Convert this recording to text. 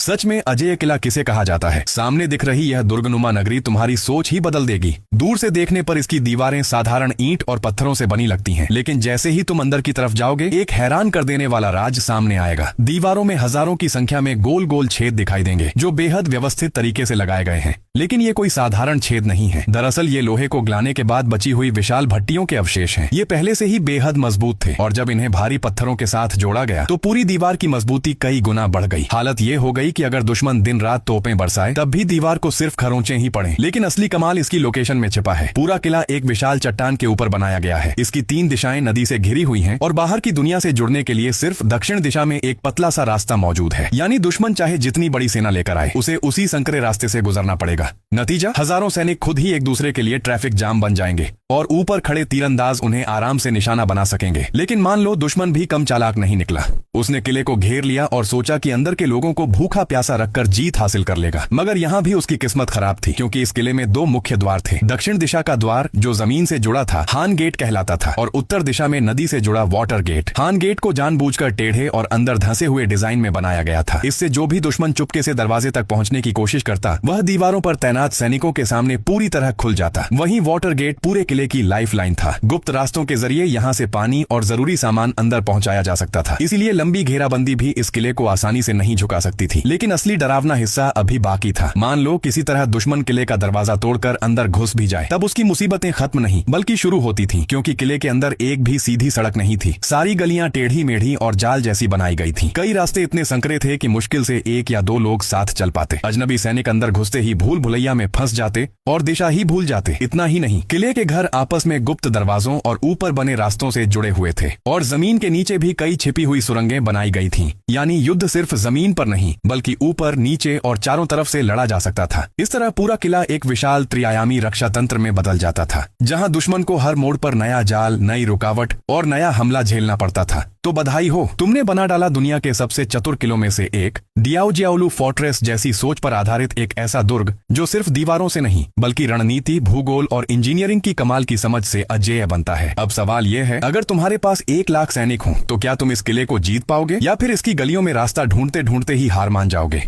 सच में अजेय किला किसे कहा जाता है? सामने दिख रही यह दुर्गनुमा नगरी तुम्हारी सोच ही बदल देगी। दूर से देखने पर इसकी दीवारें साधारण ईंट और पत्थरों से बनी लगती हैं, लेकिन जैसे ही तुम अंदर की तरफ जाओगे एक हैरान कर देने वाला राज सामने आएगा। दीवारों में हजारों की संख्या में गोल गोल छेद दिखाई देंगे जो बेहद व्यवस्थित तरीके से लगाए गए हैं। लेकिन ये कोई साधारण छेद नहीं है। दरअसल ये लोहे को गलाने के बाद बची हुई विशाल भट्टियों के अवशेष हैं। ये पहले से ही बेहद मजबूत थे और जब इन्हें भारी पत्थरों के साथ जोड़ा गया तो पूरी दीवार की मजबूती कई गुना बढ़ गई। हालत ये हो गई कि अगर दुश्मन दिन रात तोपें बरसाए तब भी दीवार को सिर्फ खरोंचे ही पड़े। लेकिन असली कमाल इसकी लोकेशन में छिपा है। पूरा किला एक विशाल चट्टान के ऊपर बनाया गया है। इसकी 3 दिशाएं नदी से घिरी हुई हैं और बाहर की दुनिया से जुड़ने के लिए सिर्फ दक्षिण दिशा में एक पतला सा रास्ता मौजूद है। यानी दुश्मन चाहे जितनी बड़ी सेना लेकर आए उसे उसी संकरे रास्ते से गुजरना पड़ेगा। नतीजा, हजारों सैनिक खुद ही एक दूसरे के लिए ट्रैफिक जाम बन जाएंगे और ऊपर खड़े तीरंदाज उन्हें आराम से निशाना बना सकेंगे। लेकिन मान लो दुश्मन भी कम चालाक नहीं निकला। उसने किले को घेर लिया और सोचा कि अंदर के लोगों को भूखा प्यासा रखकर जीत हासिल कर लेगा। मगर यहाँ भी उसकी किस्मत खराब थी, क्योंकि इस किले में 2 मुख्य द्वार थे। दक्षिण दिशा का द्वार जो जमीन से जुड़ा था हान गेट कहलाता था और उत्तर दिशा में नदी से जुड़ा वाटर गेट। हान गेट को जानबूझकर टेढ़े और अंदर धंसे हुए डिजाइन में बनाया गया था। इससे जो भी दुश्मन चुपके से दरवाजे तक पहुंचने की कोशिश करता वह दीवारों पर तैनात सैनिकों के सामने पूरी तरह खुल जाता। वहीं वाटर गेट पूरे किले की लाइफलाइन था। गुप्त रास्तों के जरिए यहाँ से पानी और जरूरी सामान अंदर पहुंचाया जा सकता था। इसीलिए लंबी घेराबंदी भी इस किले को आसानी से नहीं झुका सकती थी। लेकिन असली डरावना हिस्सा अभी बाकी था। मान लो किसी तरह दुश्मन किले का दरवाजा तोड़कर अंदर घुस भी जाए, तब उसकी मुसीबतें खत्म नहीं बल्कि शुरू होती थी, क्योंकि किले के अंदर एक भी सीधी सड़क नहीं थी। सारी गलियां टेढ़ी मेढ़ी और जाल जैसी बनाई गई थी। कई रास्ते इतने संकरे थे कि मुश्किल से 1 या 2 लोग साथ चल पाते। अजनबी सैनिक अंदर घुसते ही भूल भुलैया में फंस जाते और दिशा ही भूल जाते। इतना ही नहीं, किले के घर आपस में गुप्त दरवाजों और ऊपर बने रास्तों से जुड़े हुए थे और जमीन के नीचे भी कई छिपी हुई सुरंगें बनाई गई थीं। यानी युद्ध सिर्फ जमीन पर नहीं बल्कि ऊपर, नीचे और चारों तरफ से लड़ा जा सकता था। इस तरह पूरा किला एक विशाल त्रिआयामी रक्षा तंत्र में बदल जाता था, जहां दुश्मन को हर मोड़ पर नया जाल, नई रुकावट और नया हमला झेलना पड़ता था। तो बधाई हो, तुमने बना डाला दुनिया के सबसे चतुर किलों में से एक। डियाओजियाओलू फोर्ट्रेस जैसी सोच पर आधारित एक ऐसा दुर्ग जो सिर्फ दीवारों से नहीं बल्कि रणनीति, भूगोल और इंजीनियरिंग की कमाल की समझ से अजेय बनता है। अब सवाल यह है, अगर तुम्हारे पास 1 लाख सैनिक हों तो क्या तुम इस किले को जीत पाओगे या फिर इसकी गलियों में रास्ता ढूंढते ढूंढते ही हार मान जाओगे?